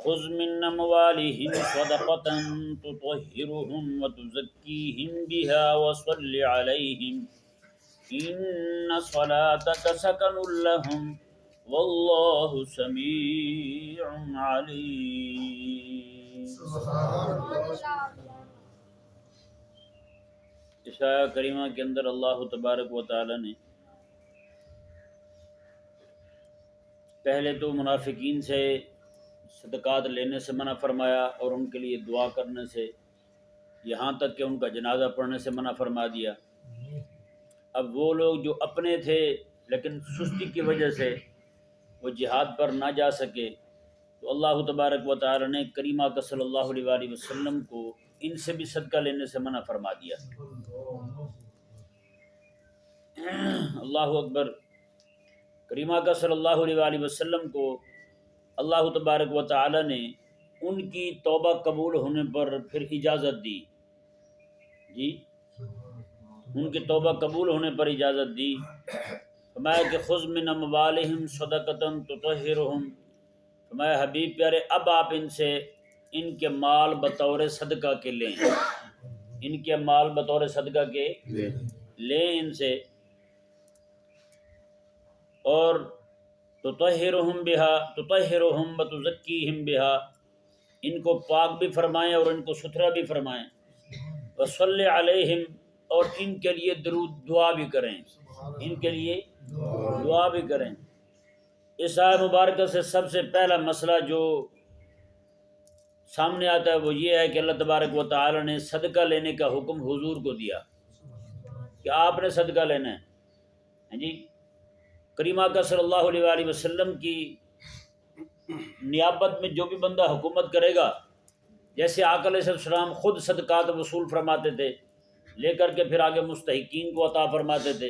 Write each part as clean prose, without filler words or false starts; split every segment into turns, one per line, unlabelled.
خذ من اموالهم صدقة تطهرهم وتزكيهم بها وصل عليهم ان صلاتك سكن لهم والله سميع عليم۔ اس آیہ کریمہ کے اندر اللہ تبارک و تعالی نے پہلے تو منافقین سے صدقات لینے سے منع فرمایا اور ان کے لیے دعا کرنے سے، یہاں تک کہ ان کا جنازہ پڑھنے سے منع فرما دیا۔ اب وہ لوگ جو اپنے تھے لیکن سستی کی وجہ سے وہ جہاد پر نہ جا سکے، تو اللہ تبارک و تعالی نے کریمہ کا صلی اللہ علیہ وآلہ وسلم کو ان سے بھی صدقہ لینے سے منع فرما دیا۔ اللہ اکبر۔ کریمہ کا صلی اللہ علیہ وآلہ وسلم کو اللہ تبارک و تعالی نے ان کی توبہ قبول ہونے پر پھر اجازت دی، جی ان کی توبہ قبول ہونے پر اجازت دی۔ فرمایا کہ خذ من اموالہم صدقۃ تطہرہم، فرمایا حبیب پیارے اب آپ ان سے ان کے مال بطور صدقہ کے لیں، ان کے مال بطور صدقہ کے لیں ان سے، اور تطہرہم وتزکیہم بہا، ان کو پاک بھی فرمائیں اور ان کو ستھرا بھی فرمائیں، وصلی علیہم، اور ان کے لیے درود دعا بھی کریں، ان کے لیے دعا بھی کریں۔ اس آیہ مبارکہ سے سب سے پہلا مسئلہ جو سامنے آتا ہے وہ یہ ہے کہ اللہ تبارک و تعالی نے صدقہ لینے کا حکم حضور کو دیا کہ آپ نے صدقہ لینا ہے، جی کریمہ کا صلی اللہ علیہ وآلہ وسلم کی نیابت میں جو بھی بندہ حکومت کرے گا، جیسے آقا علیہ السلام خود صدقات وصول فرماتے تھے، لے کر کے پھر آگے مستحقین کو عطا فرماتے تھے،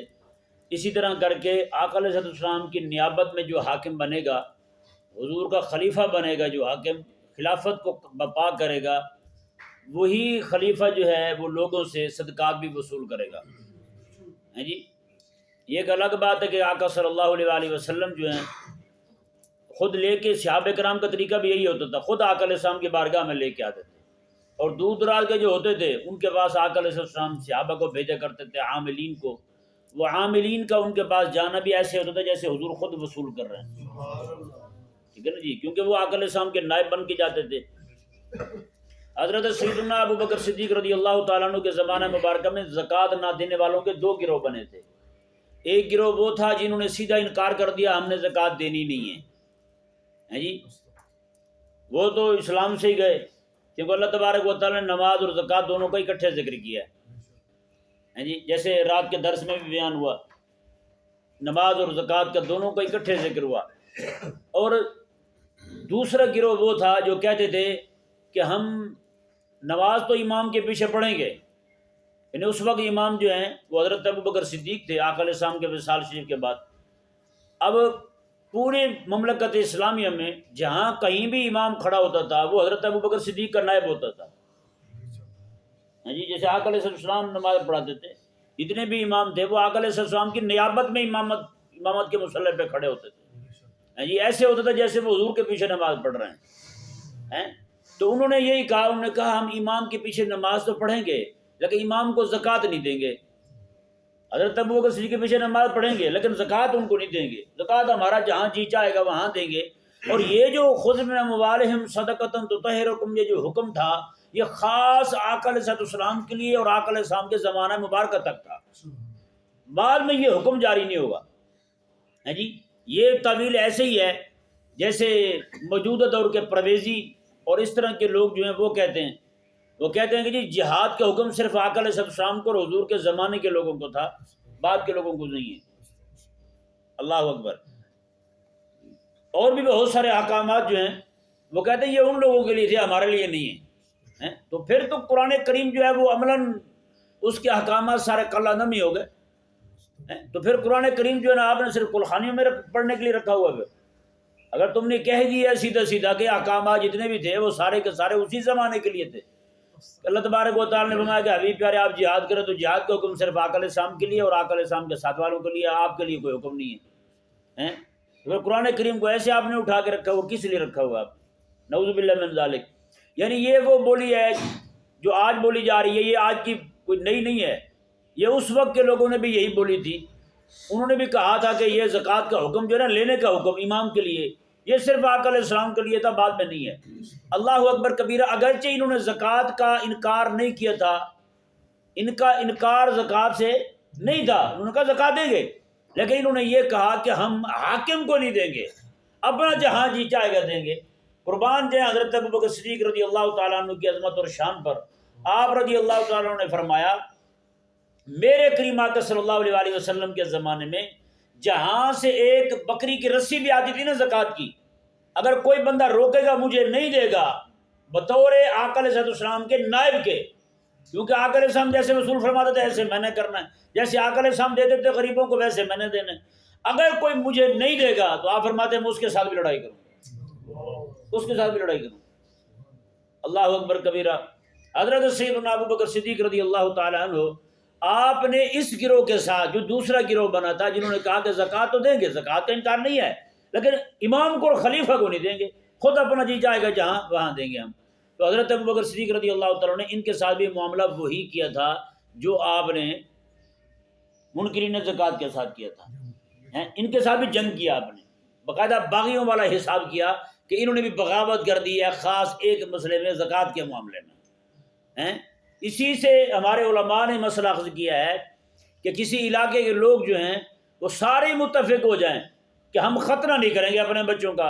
اسی طرح کر کے آقا علیہ السلام کی نیابت میں جو حاکم بنے گا، حضور کا خلیفہ بنے گا، جو حاکم خلافت کو بپا کرے گا، وہی خلیفہ جو ہے وہ لوگوں سے صدقات بھی وصول کرے گا، جی یہ ایک الگ بات ہے کہ آقا صلی اللہ علیہ وآلہ وسلم جو ہیں خود لے کے، صحابہ کرام کا طریقہ بھی یہی ہوتا تھا، خود آقا علیہ السلام کی بارگاہ میں لے کے آتے تھے، اور دور دراز کے جو ہوتے تھے ان کے پاس آقا علیہ السلام صحابہ کو بھیجا کرتے تھے، عاملین کو، وہ عاملین کا ان کے پاس جانا بھی ایسے ہوتا تھا جیسے حضور خود وصول کر رہے ہیں، ٹھیک ہے نا جی، کیونکہ وہ آقا علیہ السلام کے نائب بن کے جاتے تھے۔ حضرت سیدنا ابو بکر صدیق رضی اللہ تعالیٰ عنہ کے زمانہ مبارکہ میں زکوٰۃ نہ دینے والوں کے دو گروہ بنے تھے۔ ایک گروہ وہ تھا جنہوں نے سیدھا انکار کر دیا ہم نے زکوٰۃ دینی نہیں ہے جی، وہ تو اسلام سے ہی گئے، کیونکہ اللہ تبارک و تعالیٰ نے نماز اور زکوٰۃ دونوں کا اکٹھے ذکر کیا ہے جی، جیسے رات کے درس میں بھی بیان ہوا، نماز اور زکوٰۃ کا دونوں کا اکٹھے ذکر ہوا۔ اور دوسرا گروہ وہ تھا جو کہتے تھے کہ ہم نماز تو امام کے پیچھے پڑھیں گے، یعنی اس وقت امام جو ہیں وہ حضرت ابو بکر صدیق تھے آقا علیہ السلام کے وصال شریف کے بعد۔ اب پورے مملکت اسلامیہ میں جہاں کہیں بھی امام کھڑا ہوتا تھا وہ حضرت ابو بکر صدیق کا نائب ہوتا تھا جی، جیسے آقا علیہ السلام نماز پڑھاتے تھے، جتنے بھی امام تھے وہ آقا علیہ السلام کی نیابت میں امامت کے مصلی پہ کھڑے ہوتے تھے جی، ایسے ہوتا تھا جیسے وہ حضور کے پیچھے نماز پڑھ رہے ہیں۔ تو انہوں نے یہی کہا، انہوں نے کہا ہم امام کے پیچھے نماز تو پڑھیں گے لیکن امام کو زکوٰۃ نہیں دیں گے، حضرت ابو بکر صدیق کے پیچھے نماز پڑھیں گے لیکن زکوٰۃ ان کو نہیں دیں گے، زکوٰۃ ہمارا جہاں جی چاہے گا وہاں دیں گے۔ اور یہ جو خذ من اموالہم صدقۃ تطہرکم، یہ جو حکم تھا یہ خاص آقا علیہ السلام کے لیے اور آقا علیہ السلام کے زمانہ مبارکہ تک تھا، بعد میں یہ حکم جاری نہیں ہوگا جی۔ یہ تعویل ایسے ہی ہے جیسے موجودہ دور کے پرویزی اور اس طرح کے لوگ جو ہیں وہ کہتے ہیں کہ جی جہاد کا حکم صرف آقا علیہ السلام کو اور حضور کے زمانے کے لوگوں کو تھا، بعد کے لوگوں کو نہیں ہے۔ اللہ اکبر۔ اور بھی بہت سارے احکامات جو ہیں وہ کہتے ہیں یہ ان لوگوں کے لیے تھے، ہمارے لیے نہیں ہے۔ تو پھر تو قرآن کریم جو ہے وہ عملاً اس کے احکامات سارے کالعدم ہی ہو گئے۔ تو پھر قرآن کریم جو ہے نا آپ نے صرف کلخانیوں میں پڑھنے کے لیے رکھا ہوا ہے۔ اگر تم نے کہہ دیا سیدھا سیدھا کہ احکامات جتنے بھی تھے وہ سارے کے سارے اسی زمانے کے لیے تھے، اللہ تبارک و تعالیٰ نے فرمایا کہ حبیب پیارے آپ جہاد کریں تو جہاد کا حکم صرف آقا علیہ السلام کے لیے اور آقا علیہ السلام کے ساتھ والوں کے لیے، آپ کے لیے کوئی حکم نہیں ہے۔ پھر قرآن کریم کو ایسے آپ نے اٹھا کے رکھا ہوا، کس لیے رکھا ہوا آپ؟ نعوذ باللہ من ذالک. یعنی یہ وہ بولی ہے جو آج بولی جا رہی ہے، یہ آج کی کوئی نئی نہیں ہے، یہ اس وقت کے لوگوں نے بھی یہی بولی تھی. انہوں نے بھی کہا تھا کہ یہ زکوٰۃ کا حکم جو ہے نا، لینے کا حکم امام کے لیے، یہ صرف آقا علیہ السلام کے لیے تھا، بعد میں نہیں ہے. اللہ اکبر کبیرہ. اگرچہ انہوں نے زکوٰۃ کا انکار نہیں کیا تھا، ان کا انکار زکوٰۃ سے نہیں تھا، انہوں نے کہا زکوٰۃ دیں گے، لیکن انہوں نے یہ کہا کہ ہم حاکم کو نہیں دیں گے، اپنا جہاں جی چاہے گا دیں گے. قربان جائیں حضرت ابوبکر صدیق رضی اللہ تعالیٰ عنہ کی عظمت اور شان پر. آپ رضی اللہ تعالیٰ عنہ نے فرمایا میرے کریم آقا صلی اللہ علیہ وآلہ وسلم کے زمانے میں جہاں سے ایک بکری کی رسی بھی آتی تھی نا زکوٰۃ کی، اگر کوئی بندہ روکے گا مجھے نہیں دے گا بطور آقا علیہ السلام کے نائب کے، کیونکہ آقا علیہ السلام جیسے وصول فرماتے تھے ایسے میں نے کرنا ہے، جیسے آقا علیہ السلام دیتے تھے غریبوں کو ویسے میں نے دینا ہے. اگر کوئی مجھے نہیں دے گا تو آپ فرماتے ہیں میں اس کے ساتھ بھی لڑائی کروں، اس کے ساتھ بھی لڑائی کروں. اللہ اکبر کبیرہ. حضرت سیدنا ابوبکر صدیق رضی اللہ تعالیٰ عنہ آپ نے اس گروہ کے ساتھ جو دوسرا گروہ بنا تھا جنہوں نے کہا کہ زکوٰۃ تو دیں گے، زکوٰۃ کا انکار نہیں ہے، لیکن امام کو اور خلیفہ کو نہیں دیں گے، خود اپنا جی جائے گا جہاں وہاں دیں گے ہم. تو حضرت ابوبکر صدیق رضی اللہ تعالیٰ نے ان کے ساتھ بھی معاملہ وہی کیا تھا جو آپ نے منکرین زکوٰۃ کے ساتھ کیا تھا. ان کے ساتھ بھی جنگ کیا آپ نے، باقاعدہ باغیوں والا حساب کیا کہ انہوں نے بھی بغاوت کر دی ہے خاص ایک مسئلے میں، زکوٰۃ کے معاملے میں. اسی سے ہمارے علماء نے مسئلہ اخذ کیا ہے کہ کسی علاقے کے لوگ جو ہیں وہ سارے متفق ہو جائیں کہ ہم ختنہ نہیں کریں گے اپنے بچوں کا.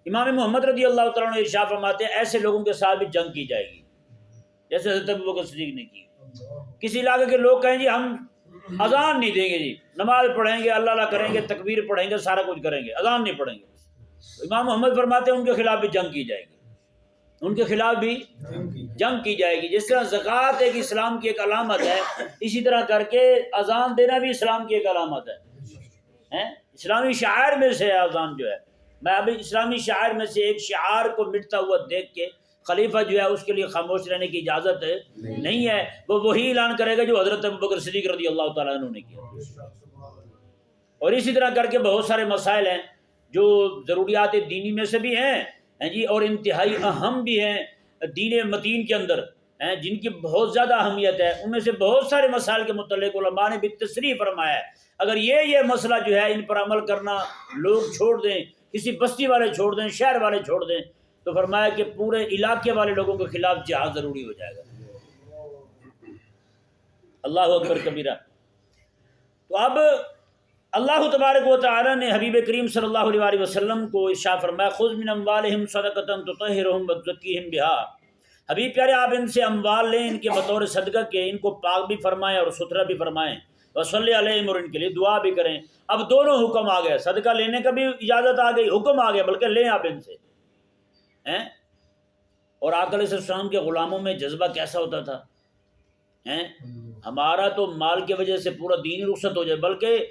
امام محمد رضی اللہ تعالیٰ نے ارشاد فرماتے ہیں ایسے لوگوں کے ساتھ بھی جنگ کی جائے گی، جیسے حضرت ابوبکر صدیق نے کی. کسی علاقے کے لوگ کہیں جی ہم اذان نہیں دیں گے، جی نماز پڑھیں گے، اللہ اللہ کریں گے، تکبیر پڑھیں گے، سارا کچھ کریں گے، اذان نہیں پڑھیں گے، امام محمد فرماتے ہیں ان کے خلاف بھی جنگ کی جائے گی، ان کے خلاف بھی جنگ کی جائے گی. جس طرح زکوٰۃ ایک اسلام کی ایک علامت ہے، اسی طرح کر کے اذان دینا بھی اسلام کی ایک علامت ہے. اسلامی شعائر میں سے اذان جو ہے، میں ابھی اسلامی شعائر میں سے ایک شعار کو مٹتا ہوا دیکھ کے خلیفہ جو ہے اس کے لیے خاموش رہنے کی اجازت نہیں ہے، وہ وہی اعلان کرے گا جو حضرت ابوبکر صدیق رضی اللہ تعالیٰ عنہ نے کیا. اور اسی طرح کر کے بہت سارے مسائل ہیں جو ضروریات دینی میں سے بھی ہیں جی، اور انتہائی اہم بھی ہیں دین متین کے اندر، جن کی بہت زیادہ اہمیت ہے. ان میں سے بہت سارے مسائل کے متعلق علماء نے بھی تصریح فرمایا ہے اگر یہ مسئلہ جو ہے ان پر عمل کرنا لوگ چھوڑ دیں، کسی بستی والے چھوڑ دیں، شہر والے چھوڑ دیں، تو فرمایا کہ پورے علاقے والے لوگوں کے خلاف جہاد ضروری ہو جائے گا. اللہ اکبر کبیرہ. تو اب اللہ تبارک و تعالی نے حبیب کریم صلی اللہ علیہ وآلہ وسلم کو ارشاد فرمایا خذ من اموالہم صدقۃ تطہرہم وتزکیہم بہا. حبیب پیارے آپ ان سے اموال لیں، ان کے بطور صدقہ کے، ان کو پاک بھی فرمائیں اور ستھرا بھی فرمائیں، وصلی علیہم، اور ان کے لیے دعا بھی کریں. اب دونوں حکم آ گئے، صدقہ لینے کا بھی اجازت آ گئی، حکم آ گیا، بلکہ لیں آپ ان سے. اور آقا علیہ السلام کے غلاموں میں جذبہ کیسا ہوتا تھا. ہمارا تو مال کی وجہ سے پورا دین رخصت ہو جائے، بلکہ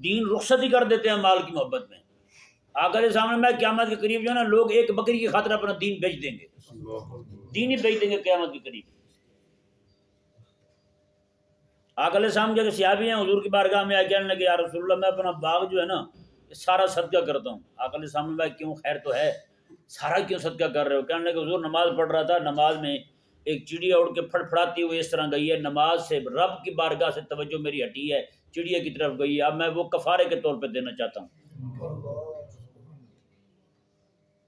دین رخصت ہی کر دیتے ہیں مال کی محبت میں. آقا علیہ السلام میں قیامت کے قریب جو ہے نا لوگ ایک بکری کی خاطر اپنا دین بیچ دیں گے، دین ہی بیچ دیں گے قیامت کے قریب. آقا علیہ السلام کے صحابی ہیں حضور کی بارگاہ میں آ کے کہنے لگے یا رسول اللہ میں اپنا باغ جو ہے نا یہ سارا صدقہ کرتا ہوں. آقا علیہ السلام نے کیوں، خیر تو ہے، سارا کیوں صدقہ کر رہے ہو؟ کہنے لگے حضور نماز پڑھ رہا تھا، نماز میں ایک چڑیا اڑ کے پھڑ پھڑاتی ہوئی اس طرح گئی ہے، نماز سے رب کی بارگاہ سے توجہ میری ہٹی ہے، چڑیا کی طرف گئی ہے، اب میں وہ کفارے کے طور پہ دینا چاہتا ہوں.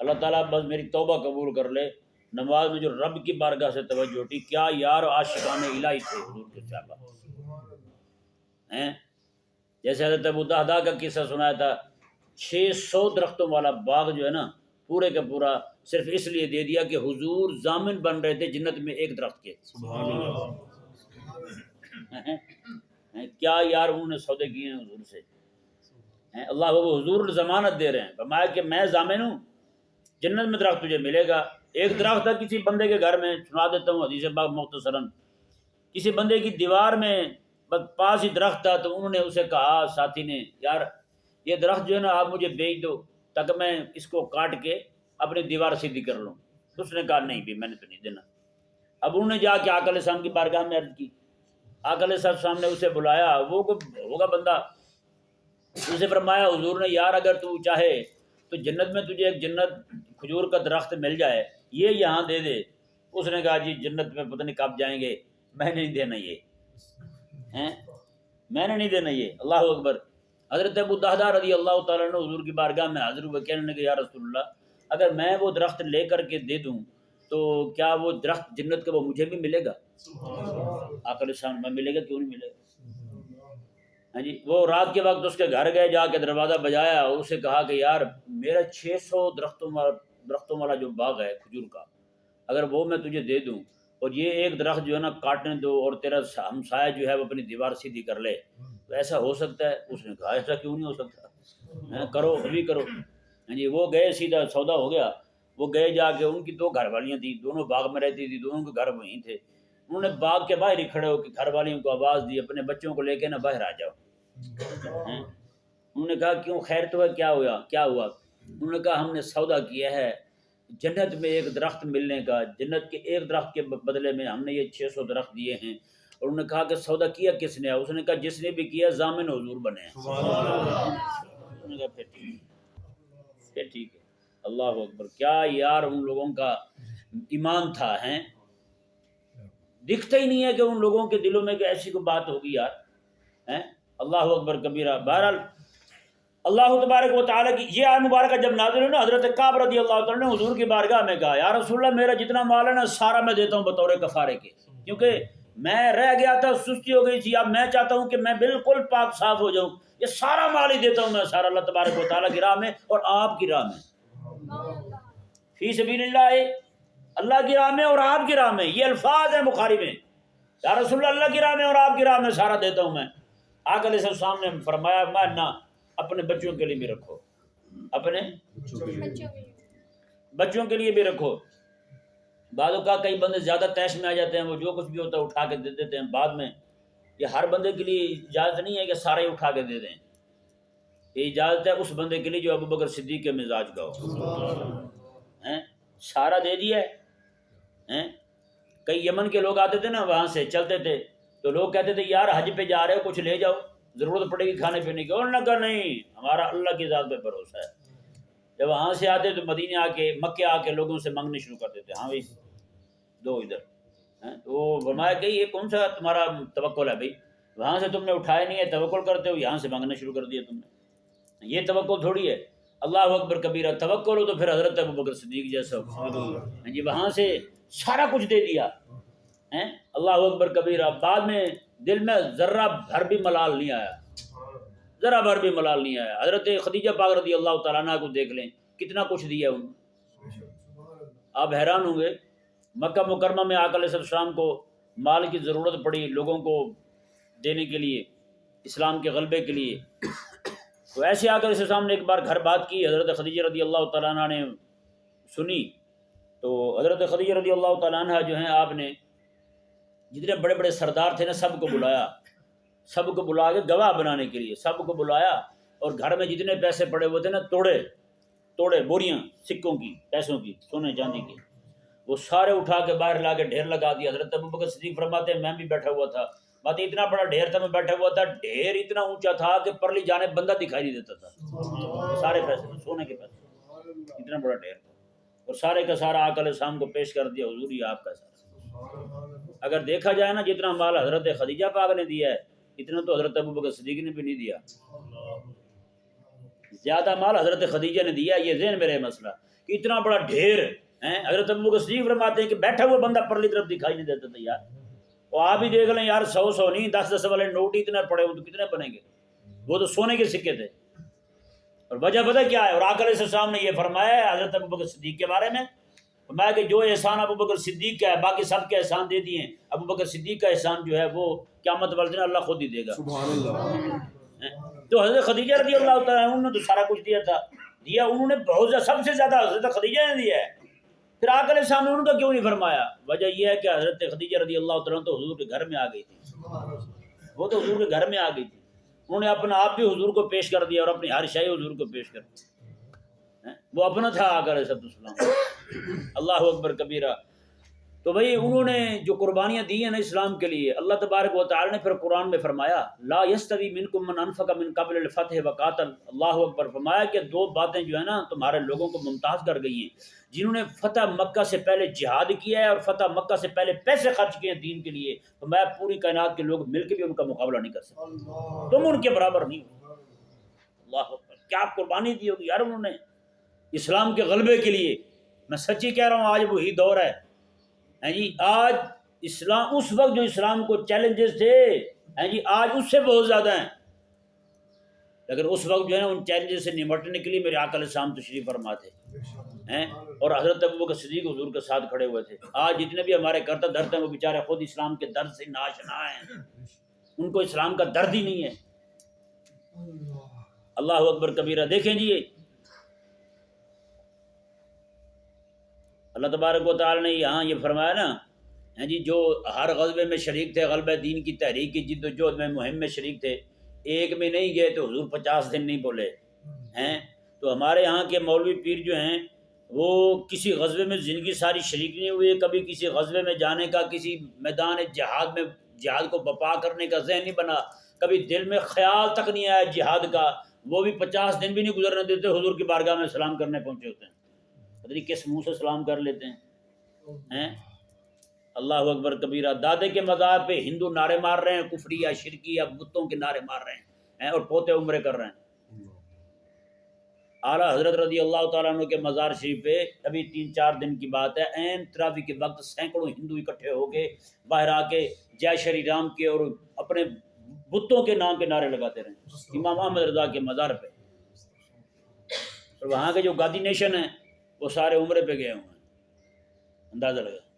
اللہ تعالیٰ بس میری توبہ قبول کر لے. نماز میں جو رب کی بارگاہ سے توجہ ہٹی، کیا یار عاشقان الہی تھے حضور کے صحابہ. جیسے حضرت ابو دہدہ کا قصہ سنایا تھا، 600 درختوں والا باغ جو ہے نا پورے کا پورا صرف اس لیے دے دیا کہ حضور ضامن بن رہے تھے جنت میں ایک درخت کے. کیا یار انہوں نے سودے کیے ہیں حضور سے. اللہ وہ حضور ضمانت دے رہے ہیں، فرمایا کہ میں ضامن ہوں، جنت میں درخت تجھے ملے گا. ایک درخت تھا کسی بندے کے گھر میں، سنا دیتا ہوں حدیث پاک مختصراً. کسی بندے کی دیوار میں بس پاس ہی درخت تھا، تو انہوں نے اسے کہا، ساتھی نے، یار یہ درخت جو ہے نا آپ مجھے بیچ دو تاکہ میں اس کو کاٹ کے اپنی دیوار سیدھی کر لوں. تو اس نے کہا نہیں بھی میں نے تو نہیں دینا. اب انہوں نے جا کے آقا علیہ السلام کی بارگاہ میں عرض کی. آقا علیہ السلام نے اسے بلایا، وہ ہوگا بندہ، اسے فرمایا حضور نے یار اگر تو چاہے تو جنت میں تجھے ایک جنت کھجور کا درخت مل جائے یہ یہاں دے دے. اس نے کہا جی جنت میں پتہ نہیں کب جائیں گے, میں نے نہیں دینا یہ, میں نے نہیں دینا یہ. اللہ اکبر. حضرت ابو دہدہ رضی اللہ تعالیٰ عنہ حضور کی بارگاہ میں حاضر ہوئے, کہنے لگے یا رسول اللہ اگر میں وہ درخت لے کر کے دے دوں تو کیا وہ درخت جنت کا وہ مجھے بھی ملے گا؟ آقا علیہ السلام میں ملے گا, کیوں نہیں ملے گا؟ ہاں جی. وہ رات کے وقت اس کے گھر گئے, جا کے دروازہ بجایا, اسے کہا کہ یار میرا 600 درختوں والا جو باغ ہے کھجور کا, اگر وہ میں تجھے دے دوں اور یہ ایک درخت جو ہے نا کاٹنے دو اور تیرا ہمسایہ جو ہے وہ اپنی دیوار سیدھی کر لے, تو ایسا ہو سکتا ہے؟ اس نے کہا ایسا کیوں نہیں ہو سکتا, کرو ابھی کرو. ہاں جی. وہ گئے, سیدھا سودا ہو گیا. وہ گئے, جا کے ان کی 2 گھر والیاں تھیں, دونوں باغ میں رہتی تھی, دونوں کے گھر وہیں تھے. انہوں نے باغ کے باہر ہی کھڑے ہو کے گھر والیوں کو آواز دی اپنے بچوں کو لے کے نا باہر آ جاؤ. انہوں نے کہا کیوں, خیر تو ہے, کیا ہوا؟ انہوں نے کہا ہم نے سودا کیا ہے جنت میں ایک درخت ملنے کا, جنت کے ایک درخت کے بدلے میں ہم نے یہ 600 درخت دیے ہیں. اور انہوں نے کہا کہ سودا کیا کس نے؟ اس نے کہا جس نے بھی کیا ضامن حضور بنے ہیں. انہوں نے کہا پھر ٹھیک ہے. اللہ اکبر. کیا یار ان لوگوں کا ایمان تھا, ہیں دکھتا ہی نہیں ہے کہ ان لوگوں کے دلوں میں کہ ایسی کوئی بات ہوگی یار, ہیں. اللہ اکبر کبیرہ. بہرحال اللہ تبارک و تعالیٰ کی یہ آیت مبارکہ جب نازل ہوئی نا, حضرت کعب رضی اللہ تعالیٰ نے حضور کی بارگاہ میں کہا یا رسول اللہ میرا جتنا مال ہے نا سارا میں دیتا ہوں بطور کفارے کے, کیونکہ میں رہ گیا تھا, سستی ہو گئی تھی, اب میں چاہتا ہوں کہ میں بالکل پاک صاف ہو جاؤں. یہ سارا مال ہی دیتا ہوں میں سارا اللہ تبارک و تعالیٰ کی راہ میں اور آپ کی راہ میں, فی سبیل اللہ, اللہ کی راہ میں اور آپ کی راہ میں. یہ الفاظ ہیں بخاری میں, یا رسول اللہ کی راہ میں اور آپ کی راہ میں سارا دیتا ہوں میں. آقا علیہ السلام نے فرمایا میں نہ اپنے بچوں کے لیے بھی رکھو, اپنے بچوں کے لیے بھی رکھو. بعضوں کا کئی بندے زیادہ تیش میں آ جاتے ہیں, وہ جو کچھ بھی ہوتا ہے اٹھا کے دے دیتے ہیں بعد میں. یہ ہر بندے کے لیے اجازت نہیں ہے کہ سارے اٹھا کے دے دیں, یہ اجازت ہے اس بندے کے لیے جو ابو بکر صدیق کے مزاج کا ہو. سارا دے دیا ہے. کئی یمن کے لوگ آتے تھے نا, وہاں سے چلتے تھے, تو لوگ کہتے تھے یار حج پہ جا رہے ہو کچھ لے جاؤ, ضرورت پڑے گی کھانے پینے کی. اور نہ کہا نہیں, ہمارا اللہ کی ذات پہ بھروسہ ہے. جب وہاں سے آتے تو مدینے آ کے مکے آ کے لوگوں سے مانگنے شروع کرتے تھے, ہاں بھائی دو ادھر. تو فرمایا کہ یہ کون سا تمہارا توکل ہے بھائی, وہاں سے تم نے اٹھایا نہیں ہے, توکل کرتے ہو, یہاں سے مانگنا شروع کر دیا تم نے, یہ توکل تھوڑی ہے. اللہ اکبر کبیرہ. توکل ہو تو پھر حضرت ابو بکر صدیق جیسا جی وہاں سے سارا کچھ دے دیا. اللہ اکبر کبیرہ. بعد میں دل میں ذرہ بھر بھی ملال نہیں آیا, ذرا بھر بھی ملال نہیں آیا. حضرت خدیجہ پاک رضی اللہ تعالیٰ عنہ کو دیکھ لیں, کتنا کچھ دیا انہوں نے. آپ حیران ہوں گے, مکہ مکرمہ میں آقا علیہ السلام کو مال کی ضرورت پڑی لوگوں کو دینے کے لیے, اسلام کے غلبے کے لیے. تو ایسے آقا علیہ السلام نے ایک بار گھر بات کی, حضرت خدیجہ رضی اللہ تعالیٰ عنہ نے سنی. تو حضرت خدیجہ رضی اللہ تعالیٰ عنہ جو ہیں, آپ نے جتنے بڑے بڑے سردار تھے نا سب کو بلایا, سب کو بلا کے گواہ بنانے کے لیے سب کو بلایا, اور گھر میں جتنے پیسے پڑے ہوئے تھے نا توڑے بوریاں سکوں کی, پیسوں کی, سونے چاندی کی, وہ سارے اٹھا کے باہر لا کے ڈھیر لگا دیا. حضرت ابو بکر صدیق فرماتے ہیں میں بھی بیٹھا ہوا تھا, بات اتنا بڑا ڈھیر تھا, میں بیٹھا ہوا تھا, ڈھیر اتنا اونچا تھا کہ پرلی جانب بندہ دکھائی نہیں دیتا تھا. سارے پیسے سونے کے پیسے, اتنا بڑا ڈھیر تھا, اور سارے کا سارا آقا علیہ السلام کو پیش کر دیا, حضور یہ آپ کا سارا. اگر دیکھا جائے نا جتنا مال حضرت خدیجہ پاک نے دیا ہے اتنا تو حضرت ابو بکر صدیق نے بھی نہیں دیا. زیادہ مال حضرت خدیجہ نے دیا. یہ ذہن میں رہے مسئلہ کہ اتنا بڑا ڈھیر ہیں. حضرت ابو بکر صدیق فرماتے ہیں کہ بیٹھا ہوا بندہ پرلی طرف دکھائی نہیں دیتا تھا یار. اور آپ ہی دیکھ لیں یار, 100 نہیں 10 والے نوٹ اتنے پڑے ہو تو کتنے بنیں گے, وہ تو سونے کے سکے تھے. اور وجہ پتہ کیا ہے, اور آقا علیہ السلام نے یہ فرمایا ہے حضرت ابو بکر صدیق کے بارے میں, فرمایا کہ جو احسان ابو بکر صدیق کا ہے باقی سب کے احسان دے دیے, ابو بکر صدیق کا احسان جو ہے وہ قیامت والے دن اللہ خود ہی دے گا. سبحان اللہ. تو حضرت خدیجہ رضی اللہ تعالیٰ عنہ نے تو سارا کچھ دیا تھا, انہوں نے بہت سب سے زیادہ حضرت خدیجہ نے دیا ہے. پھر آقا علیہ السلام نے ان کا کیوں نہیں فرمایا؟ وجہ یہ ہے کہ حضرت خدیجہ رضی اللہ تعالیٰ عنہ تو حضور کے گھر میں آ گئی تھی, وہ تو حضور کے گھر میں آ گئی تھی. انہوں نے اپنا آپ بھی حضور کو پیش کر دیا اور اپنی ہر شے حضور کو پیش کر دی. وہ اپنا تھا آقا علیہ السلام. اللہ اکبر کبیرہ. تو بھئی انہوں نے جو قربانیاں دی ہیں نا اسلام کے لیے، اللہ تبارک و تعالی نے پھر قرآن میں فرمایا لا یستوی منکم من انفق من قبل الفتح وقاتل، اللہ اکبر، فرمایا کہ دو باتیں جو ہے نا تمہارے لوگوں کو ممتاز کر گئی ہیں، جنہوں نے فتح مکہ سے پہلے جہاد کیا ہے اور فتح مکہ سے پہلے پیسے خرچ کیے ہیں دین کے لیے، تو میں پوری کائنات کے لوگ مل کے بھی ان کا مقابلہ نہیں کر سکتے، تم ان کے برابر نہیں ہو۔ اللہ اکبر، کیا قربانی دی ہوگی یار انہوں نے اسلام کے غلبے کے لیے۔ میں سچی کہہ رہا ہوں، آج وہی دور ہے جی، آج اسلام، اس وقت جو اسلام کو چیلنجز تھے جی آج اس سے بہت زیادہ ہیں، لیکن اس وقت جو ہے نا ان چیلنجز سے نمٹنے کے لیے میرے آقا علیہ السلام تشریف فرما تھے اور حضرت ابوبکر صدیق حضور کے ساتھ کھڑے ہوئے تھے۔ آج جتنے بھی ہمارے کرتا درد ہیں وہ بیچارے خود اسلام کے درد سے ناشنا ہیں، ان کو اسلام کا درد ہی نہیں ہے۔ اللہ اکبر کبیرہ۔ دیکھیں جی اللہ تبارک و تعالی نے یہاں یہ فرمایا نا جی، جو ہر غزوے میں شریک تھے، غلبہ دین کی تحریک کی جد و جہد میں، مہم میں شریک تھے، ایک میں نہیں گئے تو حضور 50 دن نہیں بولے ہیں۔ تو ہمارے یہاں کے مولوی پیر جو ہیں وہ کسی غزوے میں زندگی ساری شریک نہیں ہوئے، کبھی کسی غزوے میں جانے کا، کسی میدان جہاد میں جہاد کو بپا کرنے کا ذہن نہیں بنا، کبھی دل میں خیال تک نہیں آیا جہاد کا، وہ بھی 50 دن بھی نہیں گزرنے دیتے، حضور کی بارگاہ میں سلام کرنے پہنچے ہوتے ہیں، پتہ نہیں کس منہ سے سلام کر لیتے ہیں۔ اللہ اکبر کبیرہ۔ دادے کے مزار پہ ہندو نعرے مار رہے ہیں، کفری یا شرکی یا بتوں کے نعرے مار رہے ہیں اور پوتے عمرے کر رہے ہیں۔ اعلیٰ حضرت رضی اللہ تعالیٰ عنہ کے مزار شریف پہ ابھی 3-4 دن کی بات ہے، عین تراویح کے وقت سینکڑوں ہندو اکٹھے ہو کے باہر آ کے جے شری رام کے اور اپنے بتوں کے نام کے نعرے لگاتے رہے امام احمد رضا کے مزار پہ، اور وہاں کے جو گادی نیشن ہیں وہ سارے عمرے پہ گئے ہوئے ہیں، اندازہ لگا۔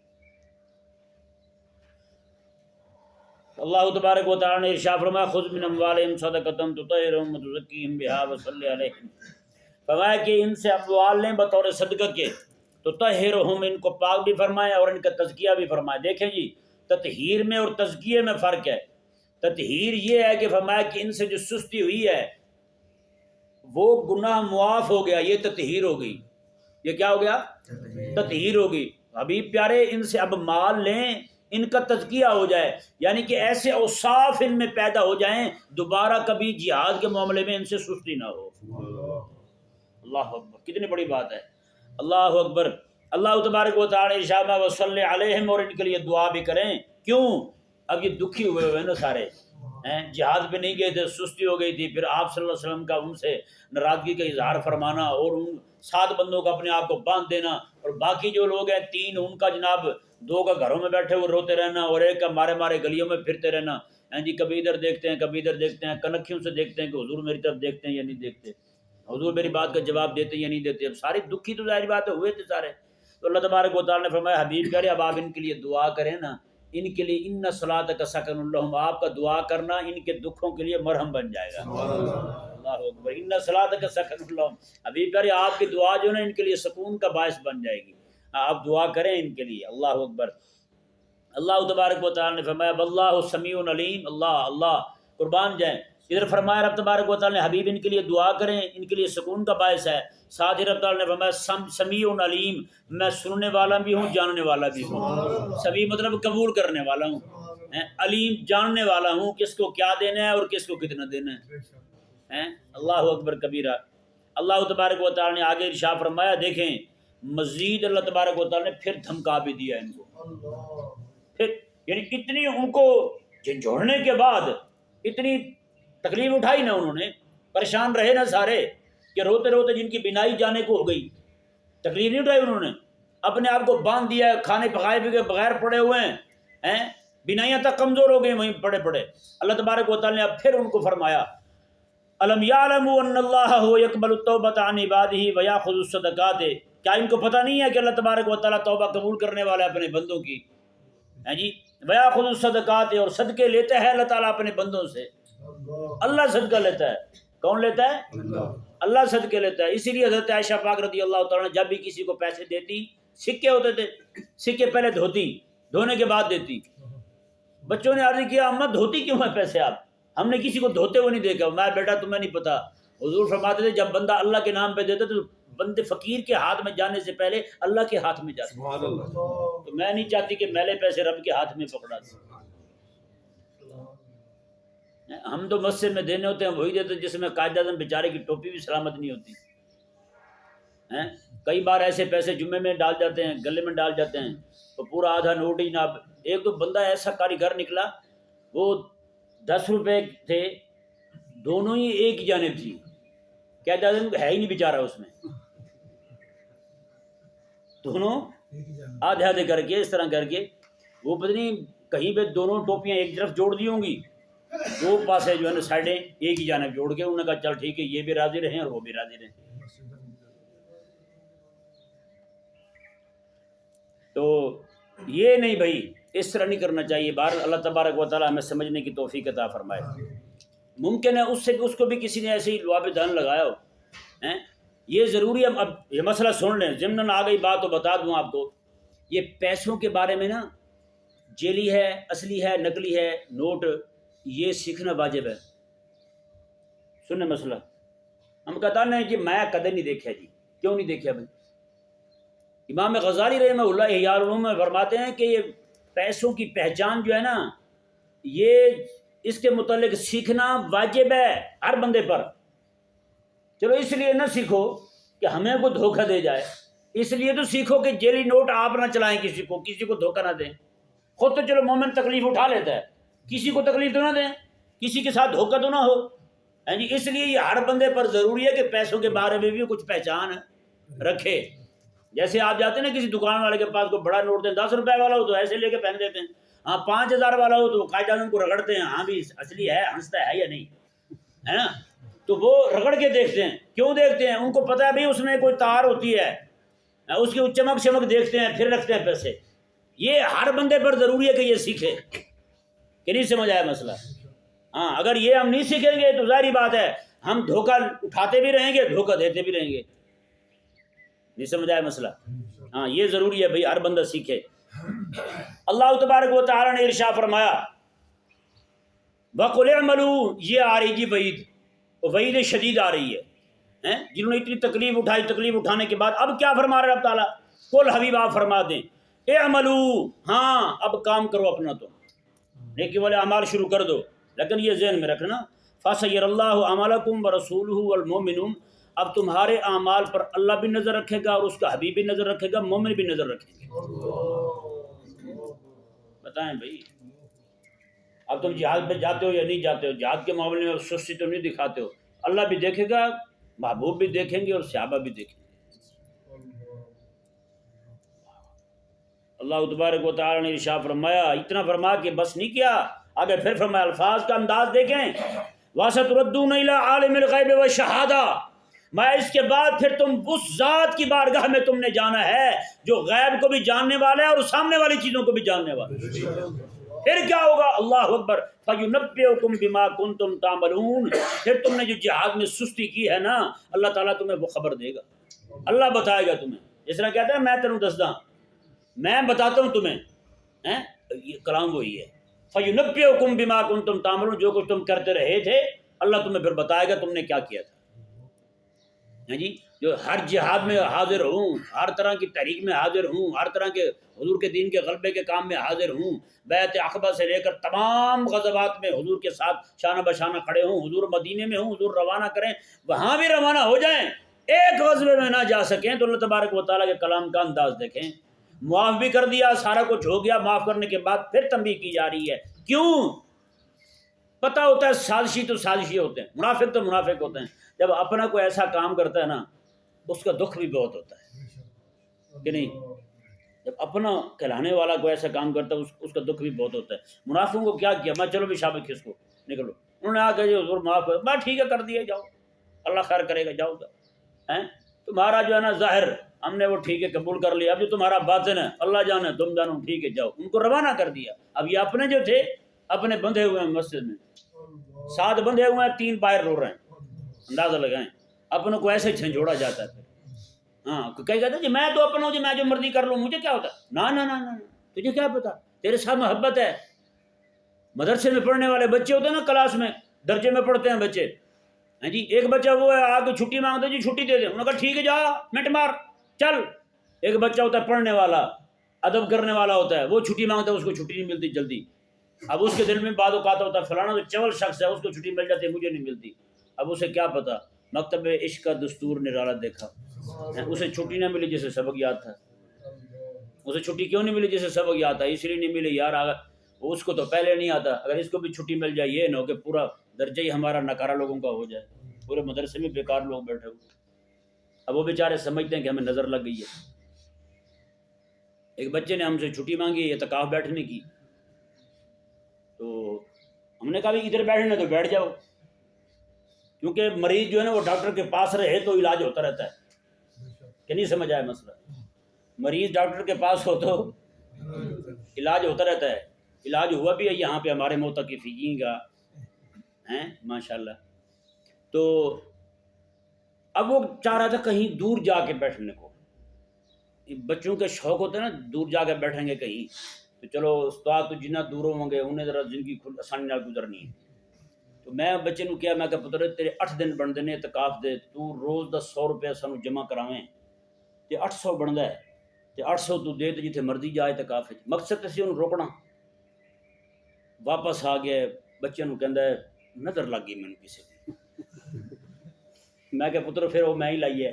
اللہ تبارک و تعالی نے ارشاد فرمایا خذ من اموالہم صدقۃ تطہرھم وتزکیہم بہا وصلی علیہم، فرمایا کہ ان سے اموال لیں بطور صدقہ کے، تطہرھم، ان کو پاک بھی فرمایا اور ان کا تزکیہ بھی فرمایا۔ دیکھیں جی تطہیر میں اور تزکیے میں فرق ہے۔ تطہیر یہ ہے کہ فرمایا کہ ان سے جو سستی ہوئی ہے وہ گناہ معاف ہو گیا، یہ تطہیر ہو گئی، یہ کیا ہو گیا؟ تطہیر ہو گئی۔ حبیب پیارے ان سے اب مال لیں، ان کا تزکیہ ہو جائے، یعنی کہ ایسے اوصاف ان میں پیدا ہو جائیں دوبارہ کبھی جہاد کے معاملے میں ان سے سستی نہ ہو۔ اللہ اکبر، کتنی بڑی بات ہے، اللہ اکبر۔ اللہ تبارک و تعالی ارشاد میں وصلی علیہم، اور ان کے لیے دعا بھی کریں۔ کیوں؟ اب یہ دکھی ہوئے نا سارے، جہاد پہ نہیں گئے تھے، سستی ہو گئی تھی، پھر آپ صلی اللہ علیہ وسلم کا ان سے ناراضگی کا اظہار فرمانا اور ان 7 بندوں کا اپنے آپ کو باندھ دینا، اور باقی جو لوگ ہیں 3 ان کا جناب 2 کا گھروں میں بیٹھے ہوئے روتے رہنا اور ایک کا مارے مارے گلیوں میں پھرتے رہنا، جی کبھی ادھر دیکھتے ہیں کبھی ادھر دیکھتے ہیں، کنکھیوں سے دیکھتے ہیں کہ حضور میری طرف دیکھتے ہیں یا نہیں دیکھتے، حضور میری بات کا جواب دیتے یا نہیں دیتے۔ اب سارے دکھی تو ظاہر بات ہے ہوئے تھے سارے، تو اللہ تبارک و تعالی نے فرمایا حبیب کرے اب آپ ان کے لیے دعا کریں نا، ان کے لیے ان صلاتک سکن لہم، آپ کا دعا کرنا ان کے دکھوں کے لیے مرہم بن جائے گا۔ اللہ اکبر، ان صلاتک سکن لہم، حبیب کرے آپ کی دعا جو ہے نا ان کے لیے سکون کا باعث بن جائے گی، آپ دعا کریں ان کے لیے۔ اللہ اکبر۔ اللہ تبارک و تعالی نے فرمایا واللہ سمیع علیم، اللہ قربان جائیں، ادھر فرمایا رب تبارک و تعالی نے حبیب ان کے لیے دعا کریں، ان کے لیے سکون کا باعث ہے، ساتھ ہی رب تعالی نے فرمایا سمیع علیم، میں سننے والا بھی ہوں جاننے والا بھی ہوں، سمیع مطلب قبول کرنے والا ہوں، علیم جاننے والا ہوں کس کو کیا دینا ہے اور کس کو کتنا دینا ہے۔ اللہ اکبر کبیرہ۔ اللہ تبارک و تعالی نے آگے ارشاد فرمایا، دیکھیں مزید اللہ تبارک و تعالی نے پھر دھمکا بھی دیا ان کو، پھر یعنی اتنی ان کو جھنجھوڑنے کے بعد اتنی تکلیف اٹھائی نا انہوں نے، پریشان رہے نا سارے کہ روتے روتے جن کی بینائی جانے کو ہو گئی، تکلیف نہیں اٹھائی انہوں نے، اپنے آپ کو باندھ دیا، کھانے پکائے کے بغیر پڑے ہوئے ہیں، بینائیاں تک کمزور ہو گئی وہیں پڑے پڑے۔ اللہ تبارک و تعالی نے اب پھر ان کو فرمایا الم یعلموا ان اللہ هو یقبل التوبۃ عن عبادہ ویأخذ الصدقات، کیا ان کو پتہ نہیں ہے کہ اللہ تبارک و تعالی توبہ قبول کرنے والا ہے اپنے بندوں کی، جی ویأخذ الصدقات، اور صدقے لیتا ہے اللہ تعالیٰ اپنے بندوں سے، اللہ صدقہ لیتا ہے، کون لیتا ہے؟ اللہ صدقے لیتا ہے۔ اسی لیے حضرت عائشہ پاک رضی اللہ تعالیٰ نے جب بھی کسی کو پیسے دیتی، سکے ہوتے تھے، سکے پہلے دھوتی، دھونے کے بعد دیتی۔ بچوں نے عرض کیا اماں دھوتی کیوں ہے پیسے آپ؟ ہم نے کسی کو دھوتے ہوئے نہیں دیکھا۔ میں بیٹا تمہیں نہیں پتا، حضور فرماتے تھے جب بندہ اللہ کے نام پہ دیتا تو بندے فقیر کے ہاتھ میں جانے سے پہلے اللہ کے ہاتھ میں جاتے ہیں۔ تو میں نہیں چاہتی کہ میلے پیسے رب کے ہاتھ میں پکڑا دیں۔ ہم تو مسجد میں دینے ہوتے ہیں وہی دیتے جس میں قائد اعظم بیچارے کی ٹوپی بھی سلامت نہیں ہوتی ہیں۔ کئی بار ایسے پیسے جمعے میں ڈال جاتے ہیں، گلے میں ڈال جاتے ہیں تو پورا آدھا نوٹ ہی نہ۔ ایک تو بندہ ایسا کاریگر نکلا، وہ 10 روپے تھے، دونوں ہی ایک ہی جانب تھی، قائد اعظم ہے ہی نہیں بیچارہ اس میں، دونوں آدھے آدھے کر کے اس طرح کر کے وہ پتہ نہیں کہیں پہ دونوں ٹوپیاں ایک طرف جوڑ دی ہوں گی، دو پاسے جو ہے نا سائڈیں ایک ہی جانب جوڑ کے انہوں نے کہا چل ٹھیک ہے یہ بھی راضی رہیں اور وہ بھی راضی رہیں۔ تو یہ نہیں بھائی، اس طرح نہیں کرنا چاہیے۔ بہر اللہ تبارک و تعالیٰ ہمیں سمجھنے کی توفیق عطا فرمائے۔ ممکن ہے اس کو بھی کسی نے ایسے ہی لعاب دہن لگایا ہو۔ یہ ضروری ہے، اب یہ مسئلہ سن لیں، ضمن آ گئی بات تو بتا دوں آپ کو، یہ پیسوں کے بارے میں نا جیلی ہے، اصلی ہے، نقلی ہے، نوٹ، یہ سیکھنا واجب ہے۔ سنیں مسئلہ، ہم کہتا نہیں کہ میں کدے نہیں دیکھا جی، کیوں نہیں دیکھا بھائی؟ امام غزالی رحمہ اللہ احیاء العلوم میں فرماتے ہیں کہ یہ پیسوں کی پہچان جو ہے نا، یہ اس کے متعلق سیکھنا واجب ہے ہر بندے پر۔ چلو اس لیے نہ سیکھو کہ ہمیں کوئی دھوکہ دے جائے، اس لیے تو سیکھو کہ جیلی نوٹ آپ نہ چلائیں، کسی کو دھوکہ نہ دیں۔ خود تو چلو مومن تکلیف اٹھا لیتا ہے، کسی کو تکلیف تو نہ دیں، کسی کے ساتھ دھوکہ تو نہ ہو۔ جی اس لیے یہ ہر بندے پر ضروری ہے کہ پیسوں کے بارے میں بھی کچھ پہچان رکھے۔ جیسے آپ جاتے ہیں نا کسی دکان والے کے پاس، کوئی بڑا نوٹ دیں، 10 روپے والا ہو تو ایسے لے کے پہن دیتے ہیں، ہاں 5000 والا ہو تو قائد اعظم کو رگڑتے ہیں، ہاں بھی اصلی ہے، ہنستا ہے یا نہیں، ہے نا؟ تو وہ رگڑ کے دیکھتے ہیں۔ کیوں دیکھتے ہیں؟ ان کو پتہ ہے بھائی اس میں کوئی تار ہوتی ہے، اس کی چمک چمک دیکھتے ہیں، پھر رکھتے ہیں پیسے۔ یہ ہر بندے پر ضروری ہے کہ یہ سیکھے، کہ نہیں سمجھ آیا مسئلہ؟ ہاں اگر یہ ہم نہیں سیکھیں گے تو ظاہری بات ہے ہم دھوکہ اٹھاتے بھی رہیں گے، دھوکہ دیتے بھی رہیں گے۔ نہیں سمجھ آیا مسئلہ؟ ہاں یہ ضروری ہے بھائی ہر بندہ سیکھے۔ اللہ تبارک و تعالی نے ارشاد فرمایا وَقُلِ اعْمَلُوا، یہ آ رہی جی وعید شدید آ رہی ہے، جنہوں نے اتنی تکلیف اٹھائی، تکلیف اٹھانے کے بعد اب کیا فرما رہے رب تعالیٰ؟ قل حبیب آپ فرما دیں اعملوا، ہاں اب کام کرو اپنا، تو نیکی والے اعمال شروع کر دو، لیکن یہ ذہن میں رکھنا فَسَيَرَ اللَّهُ عَمَلَكُمْ وَرَسُولُهُ وَالْمُؤْمِنُونَ، اب تمہارے اعمال پر اللہ بھی نظر رکھے گا اور اس کا حبیب بھی نظر رکھے گا، مومن بھی نظر رکھیں گے۔ بتائیں بھائی، اب تم جہاد پہ جاتے ہو یا نہیں جاتے ہو، جہاد کے معاملے میں سستی تو نہیں دکھاتے ہو، اللہ بھی دیکھے گا، محبوب بھی دیکھیں گے اور صحابہ بھی دیکھیں گے۔ اللہ تبارک و تعالی نے ارشاد فرمایا، اتنا فرما کے بس نہیں کیا، آگے پھر فرمایا، الفاظ کا انداز دیکھیں، وَسَتُرَدُّونَ إِلَىٰ عَالِمِ الْغَيْبِ وَالشَّهَادَةِ، میں اس کے بعد پھر تم اس ذات کی بارگاہ میں تم نے جانا ہے جو غیب کو بھی جاننے والا ہے اور سامنے والی چیزوں کو بھی جاننے والا ہے۔ پھر کیا ہوگا؟ اللہ اکبر، فَيُنَبِّئُكُم بِمَا كُنتُمْ تَعْمَلُونَ، پھر تم نے جو جہاد میں سستی کی ہے نا، اللہ تعالیٰ تمہیں وہ خبر دے گا، اللہ بتائے گا تمہیں۔ جس طرح کہتے ہیں میں تینوں دسدا، میں بتاتا ہوں تمہیں، یہ کلام وہی ہے، فَيُنَبِّئُكُم بِمَا كُنتُمْ تَعْمَلُونَ، جو کچھ تم کرتے رہے تھے اللہ تمہیں پھر بتائے گا تم نے کیا کیا تھا۔ جی جو ہر جہاد میں حاضر ہوں، ہر طرح کی تحریک میں حاضر ہوں، ہر طرح کے حضور کے دین کے غلبے کے کام میں حاضر ہوں، بیعت عقبہ سے لے کر تمام غزوات میں حضور کے ساتھ شانہ بشانہ کھڑے ہوں، حضور مدینے میں ہوں، حضور روانہ کریں، وہاں بھی روانہ ہو جائیں، ایک غزوے میں نہ جا سکیں تو اللہ تبارک و تعالیٰ کے کلام کا انداز دیکھیں، معاف بھی کر دیا، سارا کچھ ہو گیا، معاف کرنے کے بعد پھر تنبیہ کی جا رہی ہے۔ کیوں؟ پتہ ہوتا ہے سازشی تو سازشی ہوتے ہیں، منافق تو منافق ہوتے ہیں، جب اپنا کوئی ایسا کام کرتا ہے نا اس کا دکھ بھی بہت ہوتا ہے کہ نہیں؟ جب اپنا کہلانے والا کوئی ایسا کام کرتا ہے اس کا دکھ بھی بہت ہوتا ہے۔ منافقوں کو کیا کیا؟ میں چلو بھی شابق کس کو نکلو، انہوں نے آ کے حضور معاف کر، میں ٹھیک ہے کر دیا، جاؤ اللہ خیر کرے گا، جاؤ گا۔ تمہارا جو ہے نا ظاہر ہم نے وہ ٹھیک ہے قبول کر لیا، اب جو تمہارا باطن ہے اللہ جانے تم جانو، ٹھیک ہے جاؤ، ان کو روانہ کر دیا۔ اب یہ اپنے جو تھے اپنے بندھے ہوئے ہیں مسجد میں، 7 بندھے ہوئے ہیں، 3 باہر رو رہے ہیں، اندازہ لگائیں، اپنوں کو ایسے جھنجھوڑا جاتا ہے پھر۔ ہاں کہیں کہتے ہیں جی میں تو اپنا ہوں، جی میں جو مرضی کر لوں، مجھے کیا ہوتا ہے؟ نہ نہ نہ، تجھے کیا پتا، تیرے ساتھ محبت ہے۔ مدرسے میں پڑھنے والے بچے ہوتے ہیں نا، کلاس میں درجے میں پڑھتے ہیں بچے، ہاں جی، ایک بچہ وہ ہے آ کے چھٹی مانگتے جی چھٹی دے دیں، انہوں نے کہا ٹھیک ہے جا منٹ مار چل۔ ایک بچہ ہوتا ہے پڑھنے والا، ادب کرنے والا ہوتا ہے، وہ چھٹی مانگتا ہے، اس کو چھٹی نہیں ملتی جلدی۔ اب اس کے دل میں بعد اوقات ہوتا ہے فلانا تو چول شخص ہے، اس کو چھٹی مل جاتی ہے، مجھے نہیں ملتی۔ اب اسے کیا پتا مکتب عشق کا دستور نرالا دیکھا، اسے چھٹی نہ ملی جسے سبق یاد تھا۔ اسے چھٹی کیوں نہیں ملی جسے سبق یاد تھا؟ اس لیے نہیں ملی یار، اس کو تو پہلے نہیں آتا، اگر اس کو بھی چھٹی مل جائے یہ نہ ہو کہ پورا درجہ ہی ہمارا نکارا لوگوں کا ہو جائے، پورے مدرسے میں بیکار لوگ بیٹھے ہوئے۔ اب وہ بیچارے سمجھتے ہیں کہ ہمیں نظر لگ گئی ہے۔ ایک بچے نے ہم سے چھٹی مانگی اعتکاف بیٹھنے کی، تو ہم نے کہا بھی ادھر بیٹھنا تو بیٹھ جاؤ، کیونکہ مریض جو ہے نا وہ ڈاکٹر کے پاس رہے تو علاج ہوتا رہتا ہے، کہ نہیں سمجھ آیا مسئلہ؟ مریض ڈاکٹر کے پاس ہو تو علاج ہوتا رہتا ہے، علاج ہوا بھی ہے یہاں پہ ہمارے معتکفین کا ہیں ماشاءاللہ۔ تو اب وہ چاہ رہا تھا کہیں دور جا کے بیٹھنے کو، بچوں کے شوق ہوتے ہیں نا دور جا کے بیٹھیں گے کہیں، تو چلو استاد تو جنہ دوروں ہوں گے انہیں ذرا زندگی آسانی نال گزرنی ہے۔ تو میں بچے نو کیا، میں کہ پتر تیرے 8 دن بن دینے اعتکاف دے، تو روز دا 100 روپیہ سانو جمع کراویں تے 800 بندا ہے، تے 800 تو دے تے جتھے مرضی جا اعتکاف وچ، مقصد تے انہوں روکنا۔ واپس آ گیا، بچے نو کہندا ہے نظر لگ گئی مینوں کسے دی، میں کہ پتر پھر وہ میں ہی لائی ہے،